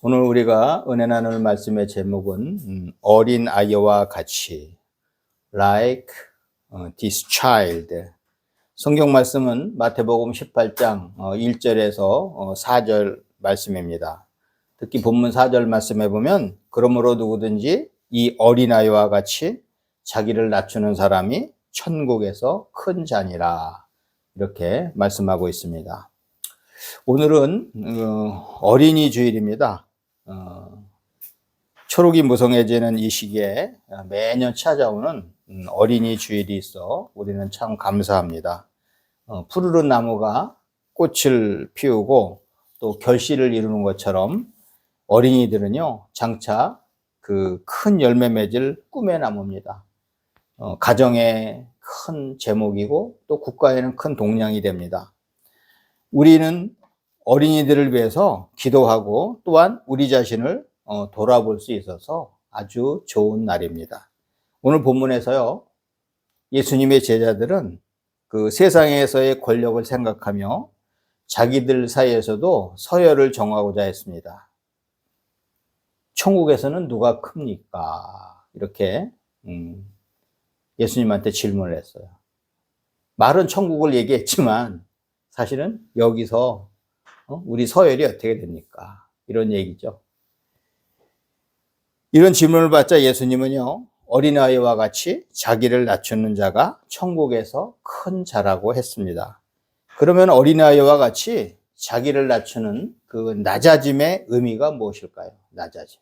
오늘 우리가 은혜 나눌 말씀의 제목은 어린 아이와 같이 like this child. 성경 말씀은 마태복음 18장 1절에서 4절 말씀입니다. 특히 본문 4절 말씀에 보면 그러므로 누구든지 이 어린아이와 같이 자기를 낮추는 사람이 천국에서 큰 자니라, 이렇게 말씀하고 있습니다. 오늘은 어린이 주일입니다. 초록이 무성해지는 이 시기에 매년 찾아오는 어린이 주일이 있어 우리는 참 감사합니다. 푸르른 나무가 꽃을 피우고 또 결실을 이루는 것처럼 어린이들은요, 장차 그 큰 열매 맺을 꿈의 나무입니다. 가정의 큰 제목이고 또 국가에는 큰 동량이 됩니다. 우리는 어린이들을 위해서 기도하고 또한 우리 자신을 돌아볼 수 있어서 아주 좋은 날입니다. 오늘 본문에서요, 예수님의 제자들은 그 세상에서의 권력을 생각하며 자기들 사이에서도 서열을 정하고자 했습니다. 천국에서는 누가 큽니까? 이렇게 예수님한테 질문을 했어요. 말은 천국을 얘기했지만 사실은 여기서 우리 서열이 어떻게 됩니까? 이런 얘기죠. 이런 질문을 받자 예수님은요, 어린아이와 같이 자기를 낮추는 자가 천국에서 큰 자라고 했습니다. 그러면 어린아이와 같이 자기를 낮추는 그 낮아짐의 의미가 무엇일까요? 낮아짐.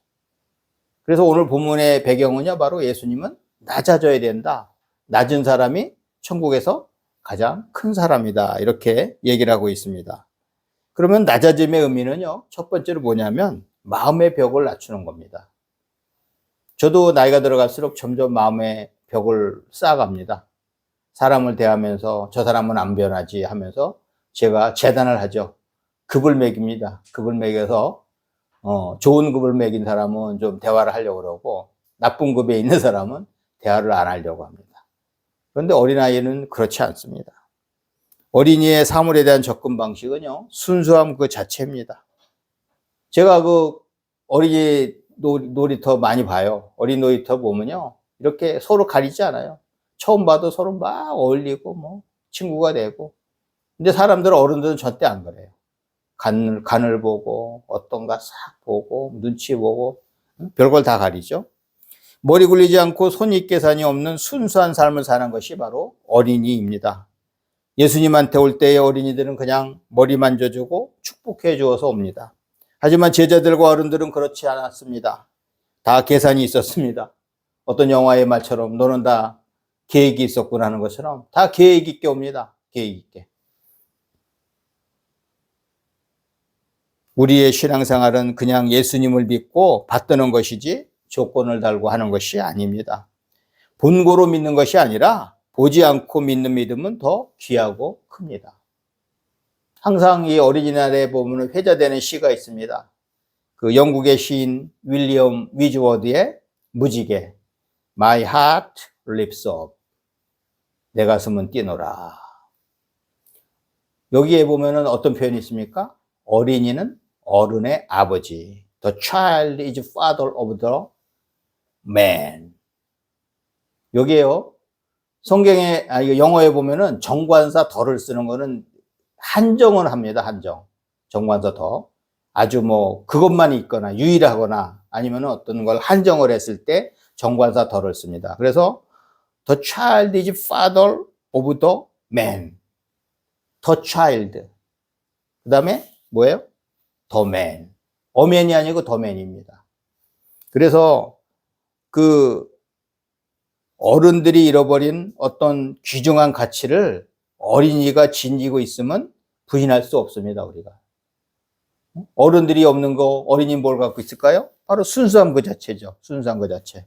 그래서 오늘 본문의 배경은요, 바로 예수님은 낮아져야 된다. 낮은 사람이 천국에서 가장 큰 사람이다. 이렇게 얘기를 하고 있습니다. 그러면 낮아짐의 의미는요, 첫 번째로 뭐냐면 마음의 벽을 낮추는 겁니다. 저도 나이가 들어갈수록 점점 마음의 벽을 쌓아갑니다. 사람을 대하면서 저 사람은 안 변하지 하면서 제가 재단을 하죠. 급을 매깁니다. 급을 매겨서 좋은 급을 매긴 사람은 좀 대화를 하려고 그러고 나쁜 급에 있는 사람은 대화를 안 하려고 합니다. 그런데 어린아이는 그렇지 않습니다. 어린이의 사물에 대한 접근 방식은요, 순수함 그 자체입니다. 제가 그 어린이 놀이터 많이 봐요. 어린 놀이터 보면요, 이렇게 서로 가리지 않아요. 처음 봐도 서로 막 어울리고 뭐 친구가 되고. 근데 사람들은, 어른들은 절대 안 그래요. 간을 보고 어떤가 싹 보고 눈치 보고 별걸 다 가리죠. 머리 굴리지 않고 손익계산이 없는 순수한 삶을 사는 것이 바로 어린이입니다. 예수님한테 올 때의 어린이들은 그냥 머리 만져주고 축복해 주어서 옵니다. 하지만 제자들과 어른들은 그렇지 않았습니다. 다 계산이 있었습니다. 어떤 영화의 말처럼 너는 다 계획이 있었구나 하는 것처럼 다 계획 있게 옵니다. 계획 있게. 우리의 신앙생활은 그냥 예수님을 믿고 받드는 것이지 조건을 달고 하는 것이 아닙니다. 본고로 믿는 것이 아니라 보지 않고 믿는 믿음은 더 귀하고 큽니다. 항상 이 어린이날에 보면 회자되는 시가 있습니다. 그 영국의 시인 윌리엄 위즈워드의 무지개, My heart leaps up. 내 가슴은 뛰노라. 여기에 보면은 어떤 표현이 있습니까? 어린이는 어른의 아버지. The child is father of the man. 여기에요, 성경에, 영어에 보면은 정관사 더를 쓰는 거는 한정은 합니다. 한정. 정관사 더. 아주 뭐 그것만 있거나 유일하거나 아니면 어떤 걸 한정을 했을 때 정관사 더를 씁니다. 그래서 The child is father of the man. The child. 그 다음에 뭐예요? The man. 어맨이 아니고 the man입니다. 그래서 그 어른들이 잃어버린 어떤 귀중한 가치를 어린이가 지니고 있으면 부인할 수 없습니다, 우리가. 어른들이 없는 거 어린이 뭘 갖고 있을까요? 바로 순수함 그 자체죠. 순수함 그 자체.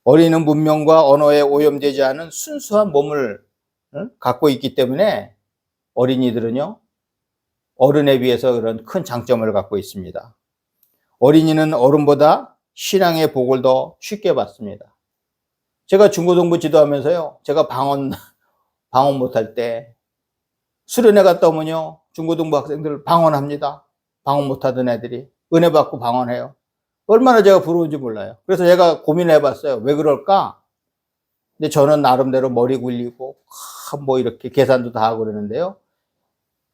어린이는 문명과 언어에 오염되지 않은 순수한 몸을 갖고 있기 때문에 어린이들은요, 어른에 비해서 그런 큰 장점을 갖고 있습니다. 어린이는 어른보다 신앙의 복을 더 쉽게 받습니다. 제가 중고등부 지도하면서요, 제가 방언 못할 때 수련회 갔다 오면요, 중고등부 학생들 방언합니다. 방언 못하던 애들이. 은혜 받고 방언해요. 얼마나 제가 부러운지 몰라요. 그래서 제가 고민해 봤어요. 왜 그럴까? 근데 저는 나름대로 머리 굴리고 뭐 이렇게 계산도 다 하고 그러는데요.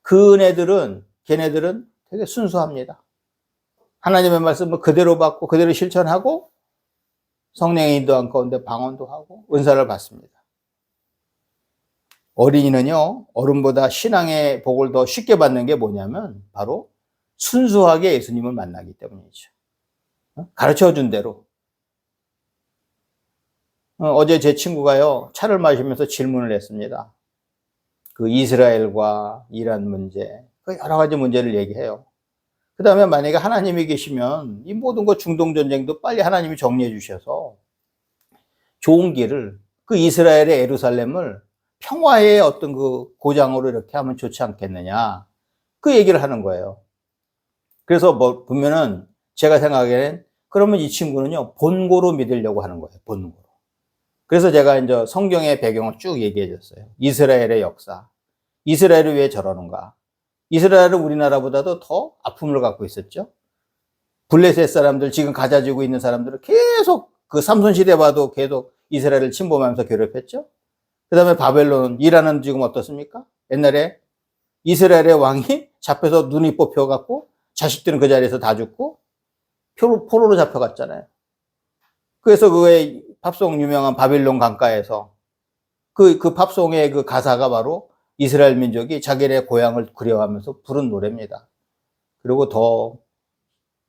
걔네들은 되게 순수합니다. 하나님의 말씀을 그대로 받고 그대로 실천하고 성령의 인도한 가운데 방언도 하고 은사를 받습니다. 어린이는요, 어른보다 신앙의 복을 더 쉽게 받는 게 뭐냐면 바로 순수하게 예수님을 만나기 때문이죠. 가르쳐 준 대로. 어제 제 친구가요, 차를 마시면서 질문을 했습니다. 그 이스라엘과 이란 문제, 그 여러 가지 문제를 얘기해요. 그 다음에 만약에 하나님이 계시면 이 모든 것 중동전쟁도 빨리 하나님이 정리해 주셔서 좋은 길을, 그 이스라엘의 예루살렘을 평화의 어떤 그 고장으로 이렇게 하면 좋지 않겠느냐. 그 얘기를 하는 거예요. 그래서 뭐 보면은 제가 생각에는 그러면 이 친구는요, 본고로 믿으려고 하는 거예요. 본고로. 그래서 제가 이제 성경의 배경을 쭉 얘기해 줬어요. 이스라엘의 역사. 이스라엘이 왜 저러는가? 이스라엘은 우리나라보다도 더 아픔을 갖고 있었죠. 블레셋 사람들, 지금 가자 지고 있는 사람들은 계속 그 삼손 시대 봐도 계속 이스라엘을 침범하면서 괴롭혔죠. 그 다음에 바벨론, 이란은 지금 어떻습니까? 옛날에 이스라엘의 왕이 잡혀서 눈이 뽑혀갖고 자식들은 그 자리에서 다 죽고 포로로 잡혀갔잖아요. 그래서 그의 팝송 유명한 바빌론 강가에서 그 팝송의 그 가사가 바로 이스라엘 민족이 자기네 고향을 그리워하면서 부른 노래입니다. 그리고 더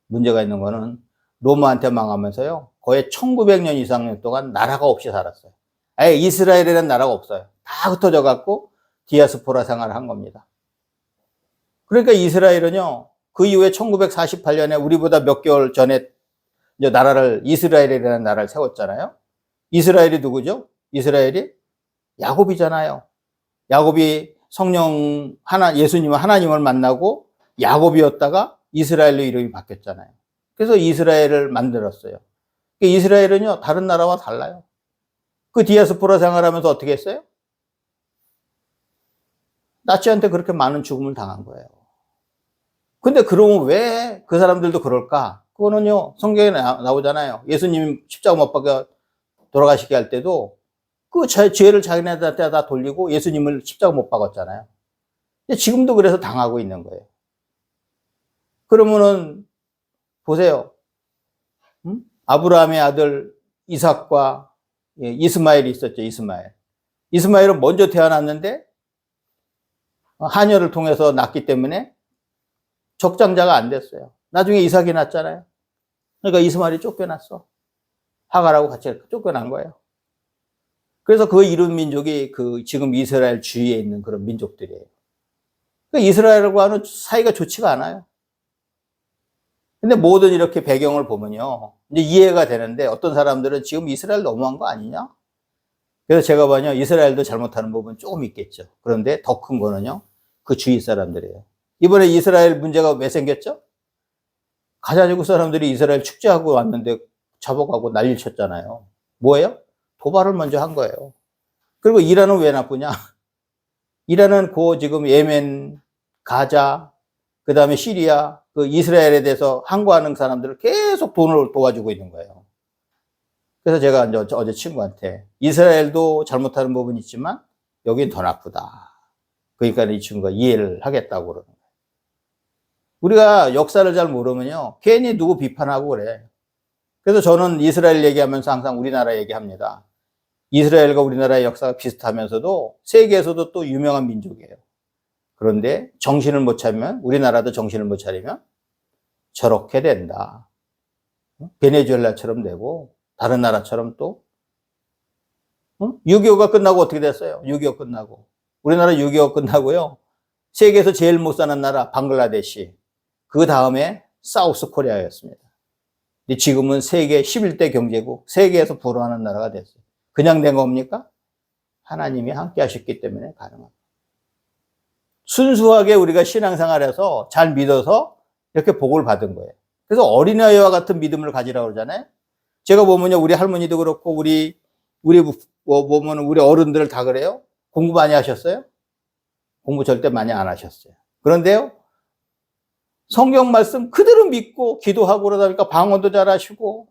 문제가 있는 거는 로마한테 망하면서요, 거의 1900년 이상 동안 나라가 없이 살았어요. 아예 이스라엘이라는 나라가 없어요. 다 흩어져 갖고 디아스포라 생활을 한 겁니다. 그러니까 이스라엘은요, 그 이후에 1948년에 우리보다 몇 개월 전에 이제 이스라엘이라는 나라를 세웠잖아요. 이스라엘이 누구죠? 이스라엘이 야곱이잖아요. 야곱이 예수님은 하나님을 만나고 야곱이었다가 이스라엘로 이름이 바뀌었잖아요. 그래서 이스라엘을 만들었어요. 이스라엘은요, 다른 나라와 달라요. 그 디아스포라 생활하면서 어떻게 했어요? 나치한테 그렇게 많은 죽음을 당한 거예요. 근데 그러면 왜 그 사람들도 그럴까? 그거는요, 성경에 나오잖아요. 예수님 십자가 못 박혀 돌아가시게 할 때도 그 죄를 자기네한테 다 돌리고 예수님을 십자가 못 박았잖아요. 근데 지금도 그래서 당하고 있는 거예요. 그러면은 보세요. 아브라함의 아들 이삭과 이스마엘이 있었죠. 이스마엘은 먼저 태어났는데 하녀를 통해서 낳기 때문에 적장자가 안 됐어요. 나중에 이삭이 낳았잖아요. 그러니까 이스마엘이 쫓겨났어. 하갈하고 같이 쫓겨난 거예요. 그래서 그 이른 민족이 지금 이스라엘 주위에 있는 그런 민족들이에요. 그러니까 이스라엘과는 사이가 좋지가 않아요. 근데 모든 이렇게 배경을 보면요, 이제 이해가 되는데 어떤 사람들은 지금 이스라엘 너무한 거 아니냐? 그래서 제가 보냐, 이스라엘도 잘못하는 부분 조금 있겠죠. 그런데 더 큰 거는요, 그 주위 사람들이에요. 이번에 이스라엘 문제가 왜 생겼죠? 가자지구 사람들이 이스라엘 축제하고 왔는데 잡아가고 난리를 쳤잖아요. 뭐예요? 도발을 먼저 한 거예요. 그리고 이란은 왜 나쁘냐? 이란은 지금 예멘, 가자, 그 다음에 시리아, 그 이스라엘에 대해서 항거하는 사람들을 계속 돈을 도와주고 있는 거예요. 그래서 제가 어제 친구한테 이스라엘도 잘못하는 부분이 있지만 여긴 더 나쁘다. 그러니까 이 친구가 이해를 하겠다고 그러는 거예요. 우리가 역사를 잘 모르면요, 괜히 누구 비판하고 그래. 그래서 저는 이스라엘 얘기하면서 항상 우리나라 얘기합니다. 이스라엘과 우리나라의 역사가 비슷하면서도 세계에서도 또 유명한 민족이에요. 그런데 정신을 못 차리면, 우리나라도 정신을 못 차리면 저렇게 된다. 베네수엘라처럼 되고 다른 나라처럼 또 6.25가 끝나고 어떻게 됐어요? 6.25 끝나고 우리나라 6.25 끝나고요, 세계에서 제일 못 사는 나라 방글라데시, 그 다음에 사우스 코리아였습니다. 근데 지금은 세계 11대 경제국, 세계에서 불어하는 나라가 됐어요. 그냥 된 겁니까? 하나님이 함께 하셨기 때문에 가능합니다. 순수하게 우리가 신앙생활에서 잘 믿어서 이렇게 복을 받은 거예요. 그래서 어린아이와 같은 믿음을 가지라고 그러잖아요. 제가 보면요, 우리 할머니도 그렇고 우리 보면 우리 어른들 다 그래요. 공부 많이 하셨어요? 공부 절대 많이 안 하셨어요. 그런데요, 성경 말씀 그대로 믿고 기도하고 그러다 보니까 방언도 잘하시고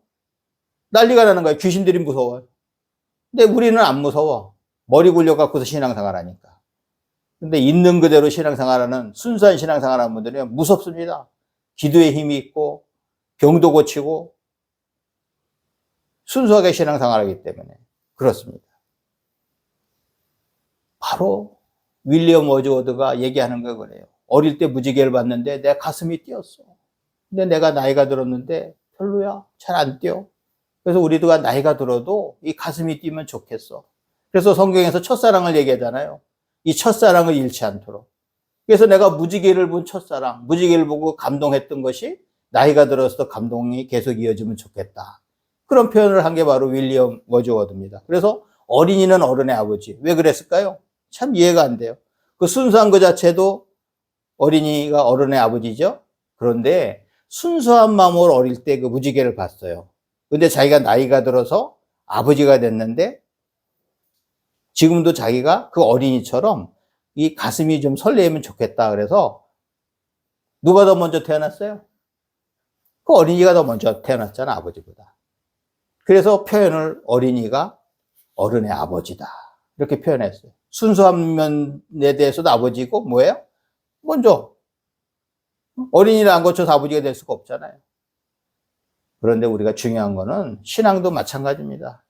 난리가 나는 거예요. 귀신들이 무서워요. 근데 우리는 안 무서워. 머리 굴려갖고서 신앙생활 하니까. 근데 있는 그대로 신앙생활하는 순수한 신앙생활하는 분들은 무섭습니다. 기도에 힘이 있고 병도 고치고 순수하게 신앙생활하기 때문에 그렇습니다. 바로 윌리엄 워즈워드가 얘기하는 거 그래요. 어릴 때 무지개를 봤는데 내 가슴이 뛰었어. 근데 내가 나이가 들었는데 별로야. 잘 안 뛰어. 그래서 우리가 나이가 들어도 이 가슴이 뛰면 좋겠어. 그래서 성경에서 첫사랑을 얘기하잖아요. 이 첫사랑을 잃지 않도록. 그래서 내가 무지개를 본 첫사랑, 무지개를 보고 감동했던 것이 나이가 들어서 감동이 계속 이어지면 좋겠다. 그런 표현을 한 게 바로 윌리엄 워즈워드입니다. 그래서 어린이는 어른의 아버지. 왜 그랬을까요? 참 이해가 안 돼요. 그 순수한 것 자체도 어린이가 어른의 아버지죠. 그런데 순수한 마음으로 어릴 때 그 무지개를 봤어요. 근데 자기가 나이가 들어서 아버지가 됐는데 지금도 자기가 그 어린이처럼 이 가슴이 좀 설레면 좋겠다. 그래서 누가 더 먼저 태어났어요? 그 어린이가 더 먼저 태어났잖아, 아버지보다. 그래서 표현을 어린이가 어른의 아버지다. 이렇게 표현했어요. 순수한 면에 대해서도 아버지고 뭐예요? 먼저 어린이를 안 거쳐서 아버지가 될 수가 없잖아요. 그런데 우리가 중요한 거는 신앙도 마찬가지입니다.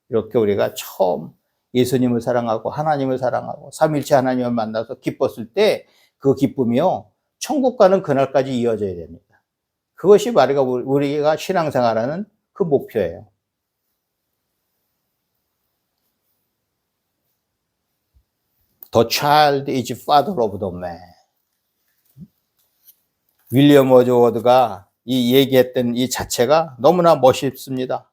이렇게 우리가 처음 예수님을 사랑하고 하나님을 사랑하고 삼위일체 하나님을 만나서 기뻤을 때 그 기쁨이요 천국 가는 그날까지 이어져야 됩니다. 그것이 바로 우리가 신앙생활하는 그 목표예요. The child is father of the man. 윌리엄 워즈워드가 이 얘기했던 이 자체가 너무나 멋있습니다.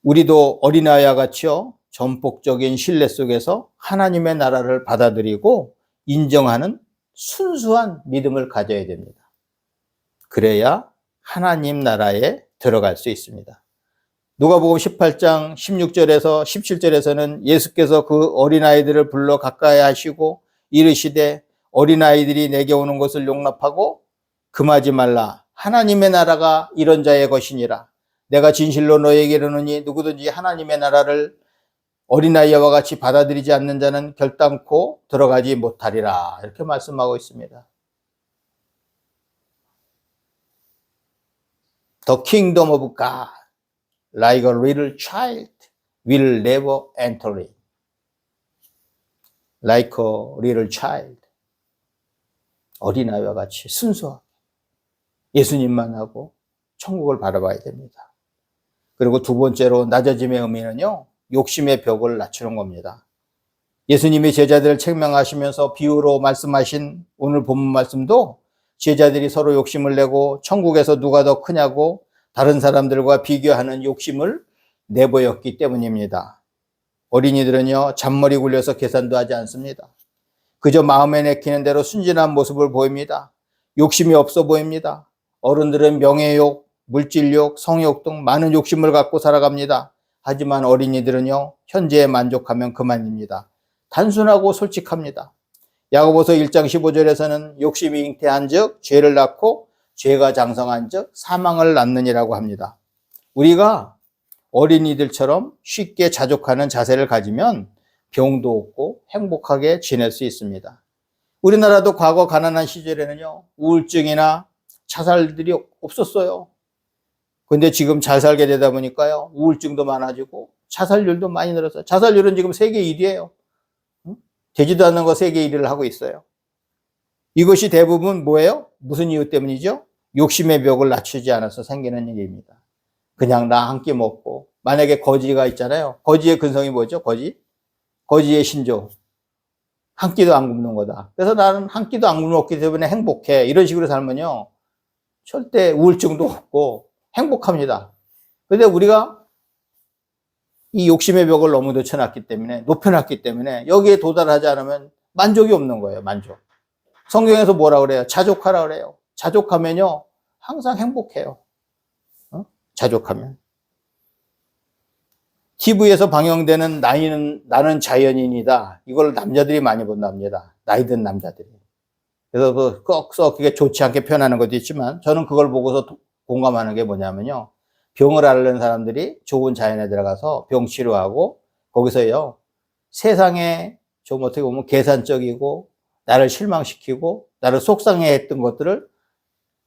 우리도 어린아이와 같이요 전폭적인 신뢰 속에서 하나님의 나라를 받아들이고 인정하는 순수한 믿음을 가져야 됩니다. 그래야 하나님 나라에 들어갈 수 있습니다. 누가복음 18장 16절에서 17절에서는 예수께서 그 어린아이들을 불러 가까이 하시고 이르시되 어린아이들이 내게 오는 것을 용납하고 금하지 말라. 하나님의 나라가 이런 자의 것이니라. 내가 진실로 너에게 이르노니 누구든지 하나님의 나라를 어린아이와 같이 받아들이지 않는 자는 결단코 들어가지 못하리라. 이렇게 말씀하고 있습니다. The kingdom of God, like a little child, will never enter it. Like a little child. 어린아이와 같이 순수하게 예수님만 하고 천국을 바라봐야 됩니다. 그리고 두 번째로 낮아짐의 의미는요, 욕심의 벽을 낮추는 겁니다. 예수님이 제자들을 책망하시면서 비유로 말씀하신 오늘 본문 말씀도 제자들이 서로 욕심을 내고 천국에서 누가 더 크냐고 다른 사람들과 비교하는 욕심을 내보였기 때문입니다. 어린이들은요, 잔머리 굴려서 계산도 하지 않습니다. 그저 마음에 내키는 대로 순진한 모습을 보입니다. 욕심이 없어 보입니다. 어른들은 명예욕, 물질욕, 성욕 등 많은 욕심을 갖고 살아갑니다. 하지만 어린이들은요, 현재에 만족하면 그만입니다. 단순하고 솔직합니다. 야고보서 1장 15절에서는 욕심이 잉태한 즉 죄를 낳고 죄가 장성한 즉 사망을 낳느니라고 합니다. 우리가 어린이들처럼 쉽게 자족하는 자세를 가지면 병도 없고 행복하게 지낼 수 있습니다. 우리나라도 과거 가난한 시절에는요, 우울증이나 자살들이 없었어요. 근데 지금 잘 살게 되다 보니까요, 우울증도 많아지고 자살률도 많이 늘었어요. 자살률은 지금 세계 1위예요. 되지도 않는 거 세계 1위를 하고 있어요. 이것이 대부분 뭐예요? 무슨 이유 때문이죠? 욕심의 벽을 낮추지 않아서 생기는 일입니다. 그냥 나 한 끼 먹고, 만약에 거지가 있잖아요. 거지의 근성이 뭐죠? 거지의 신조. 한 끼도 안 굶는 거다. 그래서 나는 한 끼도 안 굶었기 때문에 행복해. 이런 식으로 살면요, 절대 우울증도 없고 행복합니다. 그런데 우리가 이 욕심의 벽을 너무 높여놨기 때문에 여기에 도달하지 않으면 만족이 없는 거예요. 만족. 성경에서 뭐라 그래요? 자족하라 그래요. 자족하면요 항상 행복해요. 자족하면. TV에서 방영되는 나는 자연인이다. 이걸 남자들이 많이 본답니다. 나이 든 남자들이. 그래서 꼭 그게 좋지 않게 표현하는 것도 있지만 저는 그걸 보고서 공감하는 게 뭐냐면요. 병을 앓는 사람들이 좋은 자연에 들어가서 병 치료하고 거기서요. 세상에 좀 어떻게 보면 계산적이고 나를 실망시키고 나를 속상해 했던 것들을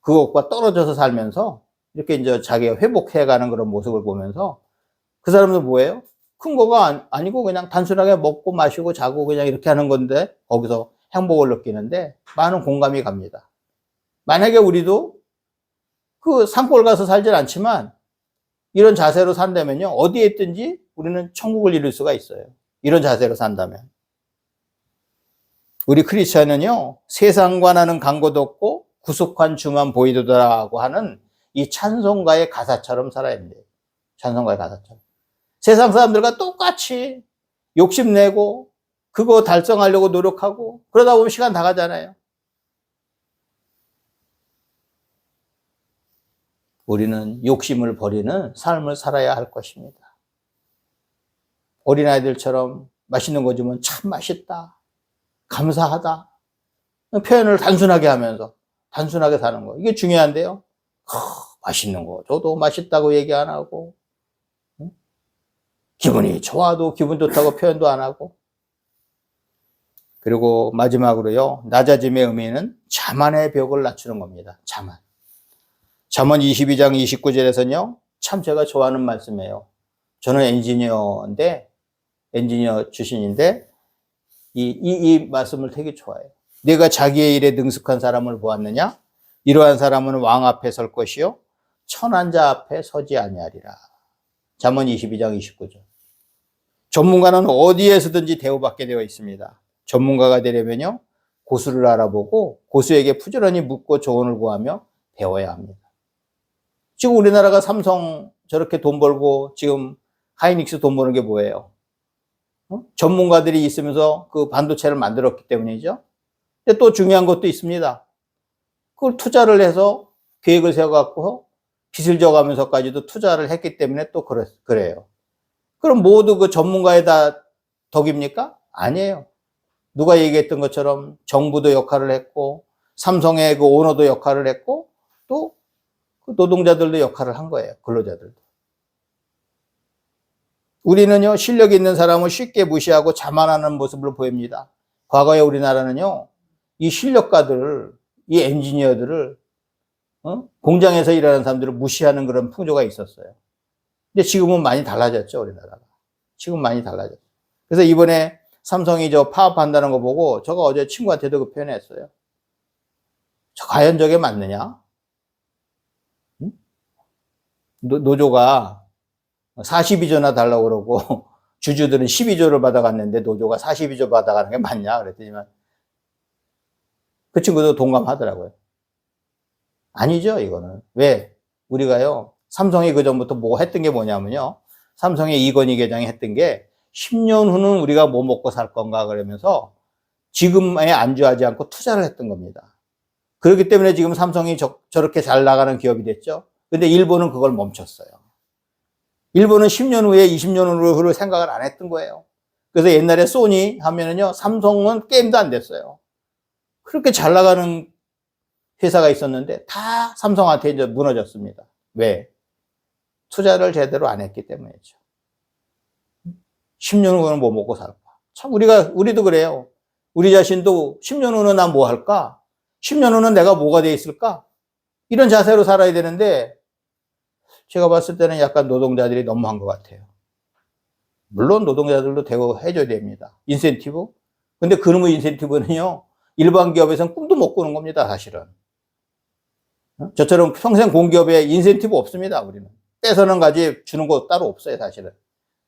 그것과 떨어져서 살면서 이렇게 이제 자기가 회복해가는 그런 모습을 보면서 그 사람들 뭐예요? 큰 거가 아니고 그냥 단순하게 먹고 마시고 자고 그냥 이렇게 하는 건데 거기서 행복을 느끼는데 많은 공감이 갑니다. 만약에 우리도 그 산골 가서 살진 않지만 이런 자세로 산다면요. 어디에 있든지 우리는 천국을 이룰 수가 있어요. 이런 자세로 산다면. 우리 크리스천은요. 세상과 나는 간고도 없고 구속한 주만 보이도다라고 하는 이 찬송가의 가사처럼 살아야 돼요. 찬송가의 가사처럼. 세상 사람들과 똑같이 욕심내고 그거 달성하려고 노력하고 그러다 보면 시간 다 가잖아요. 우리는 욕심을 버리는 삶을 살아야 할 것입니다. 어린아이들처럼 맛있는 거 주면 참 맛있다, 감사하다 표현을 단순하게 하면서 단순하게 사는 거 이게 중요한데요. 맛있는 거 저도 맛있다고 얘기 안 하고 기분이 좋아도 기분 좋다고 표현도 안 하고 그리고 마지막으로요. 낮아짐의 의미는 자만의 벽을 낮추는 겁니다. 자만. 잠언 22장 29절에서는요. 참 제가 좋아하는 말씀이에요. 저는 엔지니어 출신인데 이 말씀을 되게 좋아해요. 내가 자기의 일에 능숙한 사람을 보았느냐? 이러한 사람은 왕 앞에 설 것이요 천한 자 앞에 서지 아니하리라. 잠언 22장 29절. 전문가는 어디에서든지 대우받게 되어 있습니다. 전문가가 되려면요 고수를 알아보고 고수에게 부지런히 묻고 조언을 구하며 배워야 합니다. 지금 우리나라가 삼성 저렇게 돈 벌고 지금 하이닉스 돈 버는 게 뭐예요? 전문가들이 있으면서 그 반도체를 만들었기 때문이죠. 근데 또 중요한 것도 있습니다. 그걸 투자를 해서 계획을 세워갖고 빚을 져가면서까지도 투자를 했기 때문에 또 그래요. 그럼 모두 그 전문가의 다 덕입니까? 아니에요. 누가 얘기했던 것처럼 정부도 역할을 했고 삼성의 그 오너도 역할을 했고 또 그 노동자들도 역할을 한 거예요. 근로자들도. 우리는요 실력 있는 사람을 쉽게 무시하고 자만하는 모습을 보입니다. 과거에 우리나라는요 이 실력가들을 이 엔지니어들을 공장에서 일하는 사람들을 무시하는 그런 풍조가 있었어요. 근데 지금은 많이 달라졌죠. 우리나라가. 지금 많이 달라졌어요. 그래서 이번에 삼성이 저 파업한다는 거 보고 저가 어제 친구한테도 그 표현했어요. 과연 저게 맞느냐? 노조가 42조나 달라고 그러고 주주들은 12조를 받아갔는데 노조가 42조 받아가는 게 맞냐? 그랬더니만 그 친구도 동감하더라고요. 아니죠, 이거는. 왜? 우리가요, 삼성이 그전부터 뭐 했던 게 뭐냐면요. 삼성의 이건희 계장이 했던 게 10년 후는 우리가 뭐 먹고 살 건가 그러면서 지금에 안주하지 않고 투자를 했던 겁니다. 그렇기 때문에 지금 삼성이 저렇게 잘 나가는 기업이 됐죠. 근데 일본은 그걸 멈췄어요. 일본은 10년 후에 20년 후를 생각을 안 했던 거예요. 그래서 옛날에 소니 하면은요, 삼성은 게임도 안 됐어요. 그렇게 잘 나가는 회사가 있었는데 다 삼성한테 이제 무너졌습니다. 왜? 투자를 제대로 안 했기 때문이죠. 10년 후는 뭐 먹고 살까? 참 우리도 그래요. 우리 자신도 10년 후는 난 뭐 할까? 10년 후는 내가 뭐가 돼 있을까? 이런 자세로 살아야 되는데 제가 봤을 때는 약간 노동자들이 너무한 것 같아요. 물론 노동자들도 대우해줘야 됩니다. 인센티브? 근데 그놈의 인센티브는요, 일반 기업에서는 꿈도 못 꾸는 겁니다, 사실은. 저처럼 평생 공기업에 인센티브 없습니다, 우리는. 뺏어는 가지 주는 거 따로 없어요, 사실은.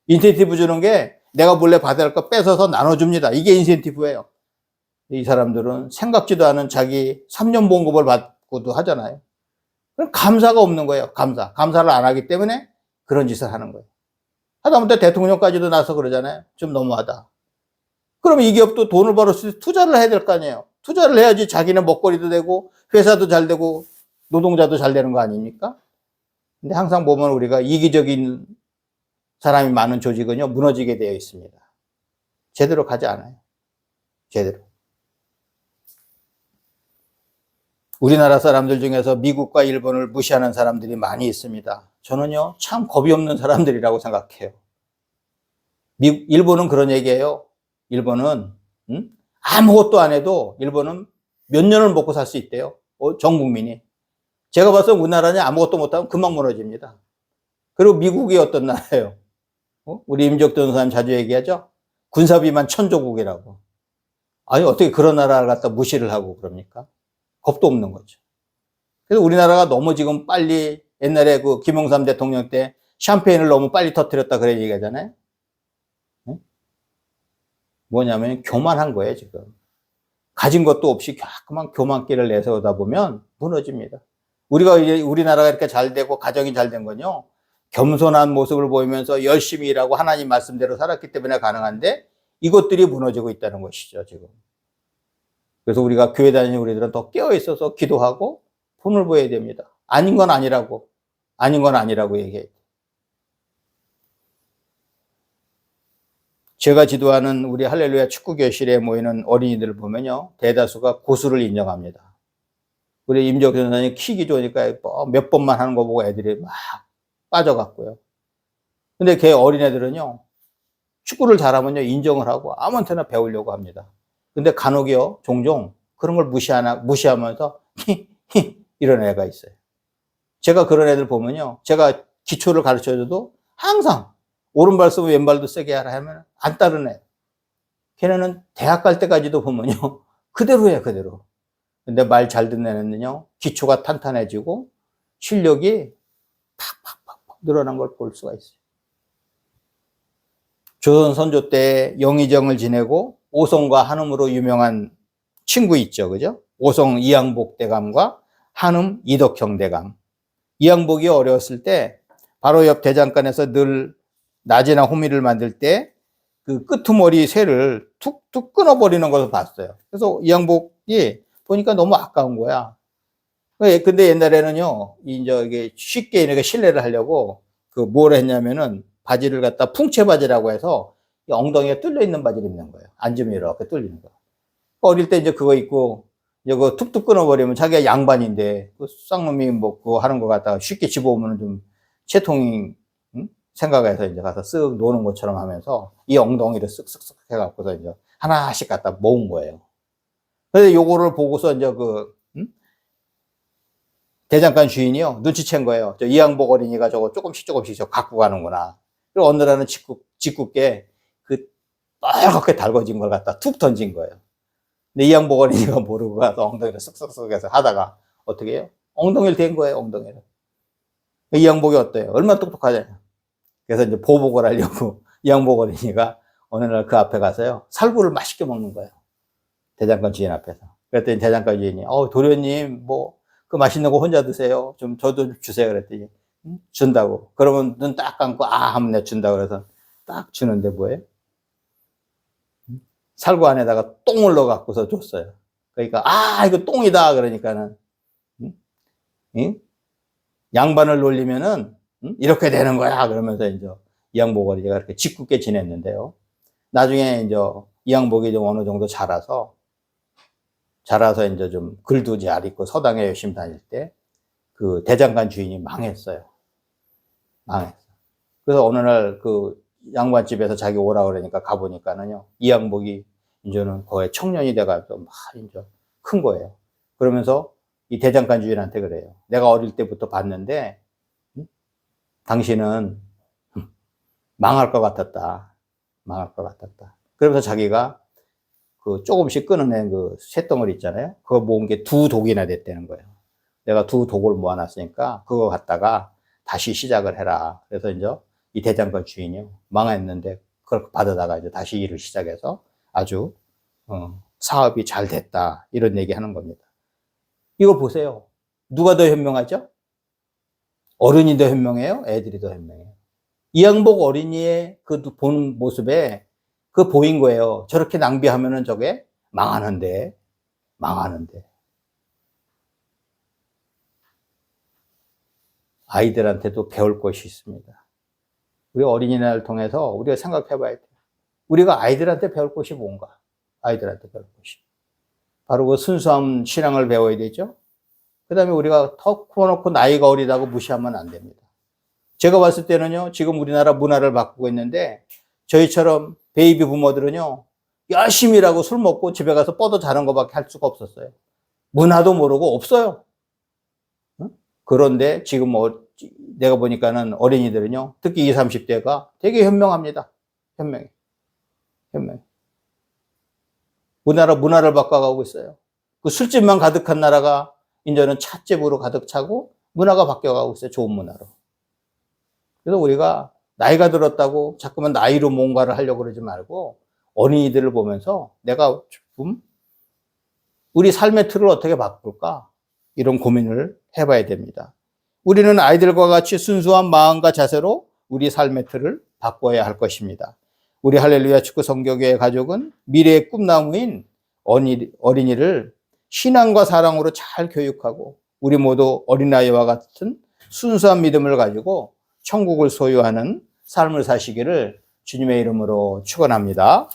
인센티브 주는 게 내가 몰래 받아야 할 거 뺏어서 나눠줍니다. 이게 인센티브예요. 이 사람들은 생각지도 않은 자기 3년 봉급을 받고도 하잖아요. 그럼 감사가 없는 거예요. 감사를 안 하기 때문에 그런 짓을 하는 거예요. 하다못해 대통령까지도 나서 그러잖아요. 좀 너무하다. 그럼 이 기업도 돈을 벌었을 때 투자를 해야 될 거 아니에요. 투자를 해야지 자기는 먹거리도 되고 회사도 잘 되고 노동자도 잘 되는 거 아닙니까? 근데 항상 보면 우리가 이기적인 사람이 많은 조직은요 무너지게 되어 있습니다. 제대로 가지 않아요. 제대로. 우리나라 사람들 중에서 미국과 일본을 무시하는 사람들이 많이 있습니다. 저는요, 참 겁이 없는 사람들이라고 생각해요. 일본은 그런 얘기예요. 일본은 아무것도 안 해도 일본은 몇 년을 먹고 살 수 있대요. 전 국민이. 제가 봐서 우리나라는 아무것도 못하면 금방 무너집니다. 그리고 미국이 어떤 나라예요? 우리 임적도 선생님 자주 얘기하죠? 군사비만 천조국이라고. 아니, 어떻게 그런 나라를 갖다 무시를 하고 그럽니까? 겁도 없는 거죠. 그래서 우리나라가 너무 지금 빨리 옛날에 그 김영삼 대통령 때 샴페인을 너무 빨리 터뜨렸다 그래 얘기하잖아요. 뭐냐면 교만한 거예요, 지금. 가진 것도 없이 자꾸만 교만기를 내세우다 보면 무너집니다. 우리나라가 이렇게 잘 되고 가정이 잘 된 건요, 겸손한 모습을 보이면서 열심히 일하고 하나님 말씀대로 살았기 때문에 가능한데 이것들이 무너지고 있다는 것이죠, 지금. 그래서 우리가 교회 다니는 우리들은 더 깨어 있어서 기도하고 본을 보여야 됩니다. 아닌 건 아니라고 얘기해요. 제가 지도하는 우리 할렐루야 축구교실에 모이는 어린이들을 보면요, 대다수가 고수를 인정합니다. 우리 임적 전사님 키기 좋으니까 몇 번만 하는 거 보고 애들이 막 빠져갔고요. 근데 걔 어린애들은요, 축구를 잘하면요, 인정을 하고 아무한테나 배우려고 합니다. 근데 간혹이요, 종종 그런 걸 무시하면서 이런 애가 있어요. 제가 그런 애들 보면요, 제가 기초를 가르쳐줘도 항상 오른발 쓰면 왼발도 세게 하라 하면 안 따르네. 걔네는 대학 갈 때까지도 보면요, 그대로예요, 그대로. 근데 말 잘 듣는 애는요, 기초가 탄탄해지고 실력이 팍팍팍 늘어난 걸 볼 수가 있어요. 조선 선조 때 영의정을 지내고 오송과 한음으로 유명한 친구 있죠, 그죠? 오송 이항복 대감과 한음 이덕형 대감. 이항복이 어려웠을 때 바로 옆 대장간에서 늘 낮이나 호미를 만들 때 그 끄트머리 쇠를 툭툭 끊어버리는 것을 봤어요. 그래서 이항복이 보니까 너무 아까운 거야. 근데 옛날에는요, 이게 쉽게 이렇게 실내를 하려고 뭘 했냐면은 바지를 갖다 풍채 바지라고 해서 엉덩이에 뚫려 있는 바지를 입는 거예요. 앉으면 이렇게 뚫리는 거. 어릴 때 이제 그거 입고 이제 그거 툭툭 끊어버리면 자기가 양반인데 그 쌍놈이 뭐 그거 하는 거 갖다가 쉽게 집어오면 좀 채통이 생각해서 이제 가서 쓱 노는 것처럼 하면서 이 엉덩이를 쓱쓱쓱 해갖고서 이제 하나씩 갖다 모은 거예요. 그래서 요거를 보고서 이제 대장간 주인이요, 눈치챈 거예요. 저 이항복 어린이가 저거 조금씩 저 갖고 가는구나. 그리고 어느 날은 짓궂게 빨갛게 달궈진 걸 갖다 툭 던진 거예요. 근데 이항복 어린이가 모르고 가서 엉덩이를 쓱쓱쓱 해서 하다가 어떻게 해요? 엉덩이를 댄 거예요, 엉덩이를. 이항복이 어때요? 얼마나 똑똑하잖아요. 그래서 이제 보복을 하려고 이항복 어린이가 어느 날 그 앞에 가서요, 살구를 맛있게 먹는 거예요. 대장간 주인 앞에서. 그랬더니 대장간 주인이, 도련님, 그 맛있는 거 혼자 드세요. 저도 주세요. 그랬더니, 준다고. 그러면 눈 딱 감고, 하면 내가 준다고 그래서 딱 주는데 뭐예요? 살구 안에다가 똥을 넣어갖고서 줬어요. 그러니까, 이거 똥이다. 그러니까는, 양반을 놀리면은, 이렇게 되는 거야. 그러면서 이제 이항복 어린이가 이렇게 짓궂게 지냈는데요. 나중에 이제 이항복이 좀 어느 정도 자라서 이제 좀 글도 잘 읽고 서당에 열심히 다닐 때 그 대장간 주인이 망했어요. 그래서 어느 날 그 양반집에서 자기 오라 그러니까 가보니까는요, 이항복이 이제는 거의 청년이 돼가지고 막 이제 큰 거예요. 그러면서 이 대장간 주인한테 그래요. 내가 어릴 때부터 봤는데, 당신은 망할 것 같았다. 그러면서 자기가 조금씩 끊어낸 쇳덩어리 있잖아요. 그거 모은 게 2독이나 됐다는 거예요. 내가 2독을 모아놨으니까 그거 갖다가 다시 시작을 해라. 그래서 이제 이 대장간 주인이 망했는데 그걸 받아다가 이제 다시 일을 시작해서 아주 사업이 잘 됐다. 이런 얘기 하는 겁니다. 이거 보세요. 누가 더 현명하죠? 어른이 더 현명해요? 애들이 더 현명해요? 이항복 어린이의 보는 모습에 보인 거예요. 저렇게 낭비하면은 저게 망하는데. 아이들한테도 배울 것이 있습니다. 우리 어린이날을 통해서 우리가 생각해 봐야 돼요. 우리가 아이들한테 배울 것이 뭔가? 아이들한테 배울 것이. 바로 그 순수한 신앙을 배워야 되죠. 그 다음에 우리가 턱 코어놓고 나이가 어리다고 무시하면 안 됩니다. 제가 봤을 때는요, 지금 우리나라 문화를 바꾸고 있는데, 저희처럼 베이비 부모들은요, 열심히 일하고 술 먹고 집에 가서 뻗어 자는 것밖에 할 수가 없었어요. 문화도 모르고 없어요. 응? 그런데 지금 내가 보니까는 어린이들은요, 특히 20, 30대가 되게 현명합니다. 현명해. 현명해. 문화를 바꿔가고 있어요. 그 술집만 가득한 나라가 이제는 찻집으로 가득 차고 문화가 바뀌어가고 있어요. 좋은 문화로. 그래서 우리가 나이가 들었다고 자꾸만 나이로 뭔가를 하려고 그러지 말고 어린이들을 보면서 내가 좀 우리 삶의 틀을 어떻게 바꿀까? 이런 고민을 해봐야 됩니다. 우리는 아이들과 같이 순수한 마음과 자세로 우리 삶의 틀을 바꿔야 할 것입니다. 우리 할렐루야 축구 성교교회 가족은 미래의 꿈나무인 어린이를 신앙과 사랑으로 잘 교육하고 우리 모두 어린아이와 같은 순수한 믿음을 가지고 천국을 소유하는 삶을 사시기를 주님의 이름으로 축원합니다.